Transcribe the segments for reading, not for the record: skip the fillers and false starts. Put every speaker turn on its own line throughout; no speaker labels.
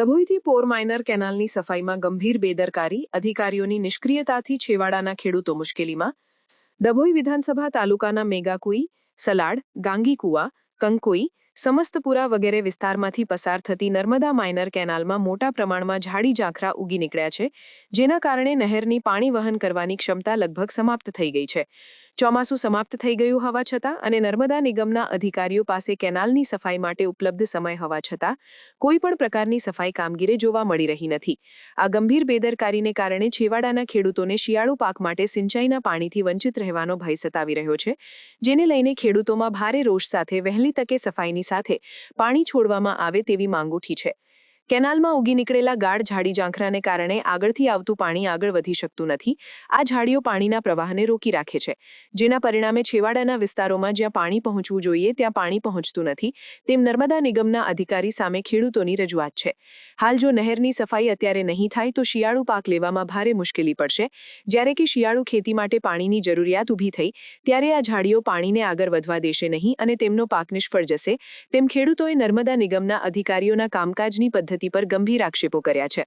ડભોઈથી પોર minor કેનાલની સફાઈમાં ગંભીર બેદરકારી, અધિકારીઓની નિષ્ક્રિયતાથી છેવાડાના ખેડૂતો મુશ્કેલીમાં. ડભોઈ વિધાનસભા તાલુકાના મેગાકુઈ, સલાડ, ગાંગીકુવા, કંકોઈ, સમસ્તપુરા વગેરે વિસ્તારમાંથી પસાર થતી નર્મદા માઇનર કેનાલમાં મોટા પ્રમાણમાં ઝાડી ઝાંખરા ઉગી નીકળ્યા છે, જેના કારણે નહેરની પાણી વહન કરવાની ક્ષમતા લગભગ સમાપ્ત થઈ ગઈ છે. ચોમાસું સમાપ્ત થઈ ગયું હોવા છતાં અને નર્મદા નિગમના અધિકારીઓ પાસે કેનાલની સફાઈ માટે ઉપલબ્ધ સમય હોવા છતાં કોઈપણ પ્રકારની સફાઈ કામગીરી જોવા મળી રહી નથી. આ ગંભીર બેદરકારીને કારણે છેવાડાના ખેડૂતોને શિયાળુ પાક માટે સિંચાઈના પાણીથી વંચિત રહેવાનો ભય સતાવી રહ્યો છે, જેને લઈને ખેડૂતોમાં ભારે રોષ સાથે વહેલી તકે સફાઈની સાથે પાણી છોડવામાં આવે તેવી માંગ ઉઠી છે. કેનાલમાં ઉગી નીકળેલા ગાઢ ઝાડી ઝાંખરાને કારણે આગળથી આવતું પાણી આગળ વધી શકતું નથી. આ ઝાડીઓ પાણીના પ્રવાહને રોકી રાખે છે, જેના પરિણામે છેવાડાના વિસ્તારોમાં જ્યાં પાણી પહોંચવું જોઈએ ત્યાં પાણી પહોંચતું નથી, તેમ નર્મદા નિગમના અધિકારી સામે ખેડૂતોની રજૂઆત છે. હાલ જો નહેરની સફાઈ અત્યારે નહીં થાય તો શિયાળુ પાક લેવામાં ભારે મુશ્કેલી પડશે. જ્યારે કે શિયાળુ ખેતી માટે પાણીની જરૂરિયાત ઊભી થઈ ત્યારે આ ઝાડીઓ પાણીને આગળ વધવા દેશે નહીં અને તેમનો પાક નિષ્ફળ જશે, તેમ ખેડૂતોએ નર્મદા નિગમના અધિકારીઓના કામકાજની પદ્ધતિ પર ગંભીર આક્ષેપો કર્યા છે.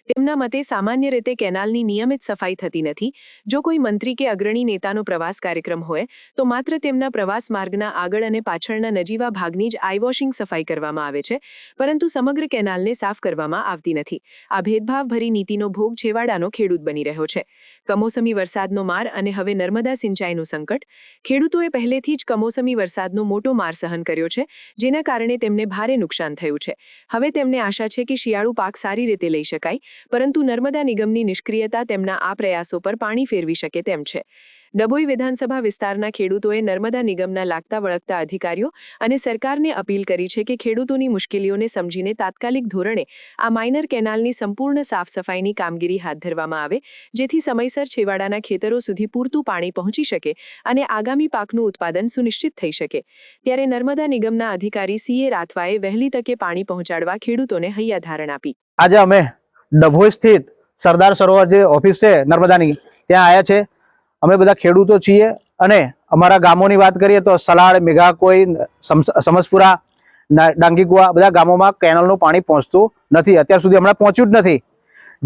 તેમના મતે સામાન્ય રીતે કેનાલની નિયમિત સફાઈ થતી નથી. જો કોઈ મંત્રી કે અગ્રણી નેતાનો પ્રવાસ કાર્યક્રમ હોય તો માત્ર તેમના પ્રવાસ માર્ગના આગળ અને પાછળના નજીવા ભાગની જ આઈવોશિંગ સફાઈ કરવામાં આવે છે, પરંતુ સમગ્ર કેનાલને સાફ કરવામાં આવતી નથી. આ ભેદભાવભરી નીતિનો ભોગ છેવાડાનો ખેડૂત બની રહ્યો છે. કમોસમી વરસાદનો માર અને હવે નર્મદા સિંચાઈનું સંકટ. ખેડૂતોએ પહેલેથી જ કમોસમી વરસાદનો મોટો માર સહન કર્યો છે, જેના કારણે તેમને ભારે નુકસાન થયું છે. હવે તેમને આશા છે કે શિયાળુ પાક સારી રીતે લઈ શકાય, પરંતુ નર્મદા નિગમની નિષ્ક્રિયતા તેમના આ પ્રયાસો પર પાણી ફેરવી શકે તેમ છે. ડભોઈ વિધાનસભા વિસ્તારના ખેડૂતોએ નર્મદા નિગમના લાગતા વળગતા અધિકારીઓ અને સરકારને અપીલ કરી છે કે ખેડૂતોની મુશ્કેલીઓને સમજીને તાત્કાલિક ધોરણે આ માઇનર કેનાલની સંપૂર્ણ સાફ સફાઈની કામગીરી હાથ ધરવામાં આવે, જેથી સમયસર છેવાડાના ખેતરો સુધી પૂરતું પાણી પહોંચી શકે અને આગામી પાકનું ઉત્પાદન સુનિશ્ચિત થઈ શકે. ત્યારે નર્મદા નિગમના અધિકારી CA રાથવાએ વહેલી તકે પાણી પહોંચાડવા ખેડૂતોને હૈયાધારણ આપી.
આજે અમે ડભોઈ સ્થિત સરદાર સરોવર જે ઓફિસ છે નર્મદાની, ત્યાં આવ્યા છે. અમે બધા ખેડૂતો છીએ અને અમારા ગામોની વાત કરીએ તો સલાડ, મેઘાકોઈ, સમસપુરા, ડાંગીકુવા બધા ગામોમાં કેનાલનું પાણી પહોંચતું નથી. અત્યાર સુધી હમણાં પહોંચ્યું જ નથી.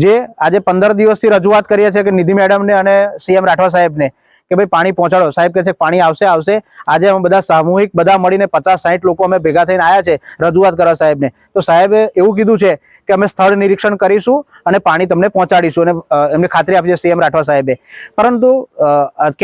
જે આજે 15 દિવસથી રજૂઆત કરીએ છીએ કે નિધિ મેડમને અને CM રાઠવા સાહેબને કે ભાઈ પાણી પહોંચાડો. સાહેબ કહે છે પાણી આવશે. આજે અમે બધા સામૂહિક બધા મળીને 50-60 લોકો અમે ભેગા થઈને આવ્યા છે રજૂઆત કરવા સાહેબને. તો સાહેબે એવું કીધું છે કે અમે સ્થળ નિરીક્ષણ કરીશું અને પાણી તમને પહોંચાડીશું, અને એમને ખાતરી આપી છે CM રાઠવા સાહેબે. પરંતુ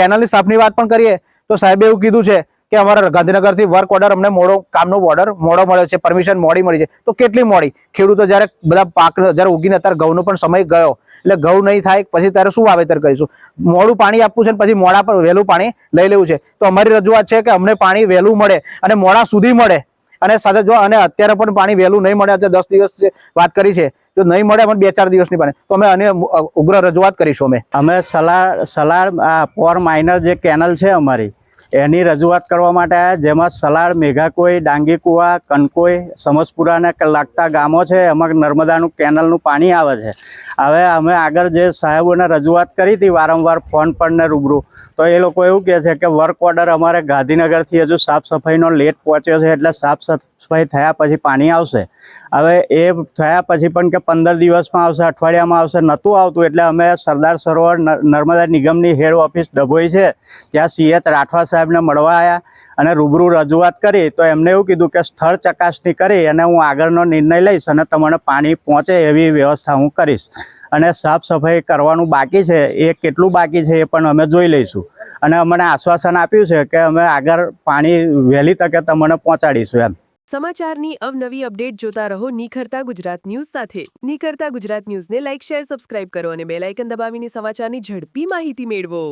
કેનાલની સાફની વાત પણ કરીએ તો સાહેબે એવું કીધું છે કે અમારા ગાંધીનગરથી વર્ક ઓર્ડર અમને કામનો ઓર્ડર મોડો મળ્યો છે, પરમિશન મોડી મળી છે. તો કેટલી મોડી? ખેડૂતો જ્યારે બધા પાક જ્યારે ઉગીને અત્યારે ઘઉંનો પણ સમય ગયો, એટલે ઘઉં નહીં થાય પછી ત્યારે શું વાવેતર કરીશું? મોડું પાણી આપવું છે ને પછી મોડા પર વહેલું પાણી લઈ લેવું છે. તો અમારી રજૂઆત છે કે અમને પાણી વહેલું મળે અને મોડા સુધી મળે, અને સાથે જો અને અત્યારે પણ પાણી વહેલું નહીં મળે, 10 દિવસ વાત કરી છે, જો નહીં મળે અમને 2-4 દિવસની પાણી, તો અમે આને ઉગ્ર રજૂઆત કરીશું.
અમે સલાડ પોર માઇનર જે કેનલ છે અમારી, એની રજૂઆત કરવા માટે આવ્યા, જેમાં સલાડ, મેઘાકોઈ, ડાંગીકુવા, કનકોઈ, સમસપુરાને લાગતા ગામો છે, એમાં નર્મદાનું કેનલનું પાણી આવે છે. હવે અમે આગળ જે સાહેબોને રજૂઆત કરી હતી વારંવાર ફોન પર ને રૂબરૂ, તો એ લોકો એવું કહે છે કે વર્ક ઓર્ડર અમારે ગાંધીનગરથી હજુ સાફ સફાઈનો લેટ પહોંચ્યો છે, એટલે સાફ સફાઈ થયા પછી પાણી આવશે. હવે એ થયા પછી પણ કે 15 દિવસમાં આવશે, અઠવાડિયામાં આવશે, નહોતું આવતું. એટલે અમે સરદાર સરોવર નર્મદા નિગમની હેડ ઓફિસ ડભોઈ છે ત્યાં CH રાઠવા સાહેબને મળવા આવ્યા અને રૂબરૂ રજૂઆત કરી. તો એમને એવું કીધું કે સ્થળ ચકાસણી કરી અને હું આગળનો નિર્ણય લઈશ અને તમને પાણી પહોંચે એવી વ્યવસ્થા હું કરીશ. અને સાફ સફાઈ કરવાનું બાકી છે, એ કેટલું બાકી છે એ પણ અમે જોઈ લઈશું. અને અમને આશ્વાસન આપ્યું છે કે અમે આગળ પાણી વહેલી તકે તમને પહોંચાડીશું એમ.
સમાચારની અવનવી અપડેટ જોતા રહો નિખરતા ગુજરાત ન્યૂઝ સાથે. નિખરતા ગુજરાત ન્યૂઝને લાઇક, શેર, સબસ્ક્રાઇબ કરો અને બેલ આઇકન દબાવીને સમાચારની ઝડપી માહિતી મેળવો.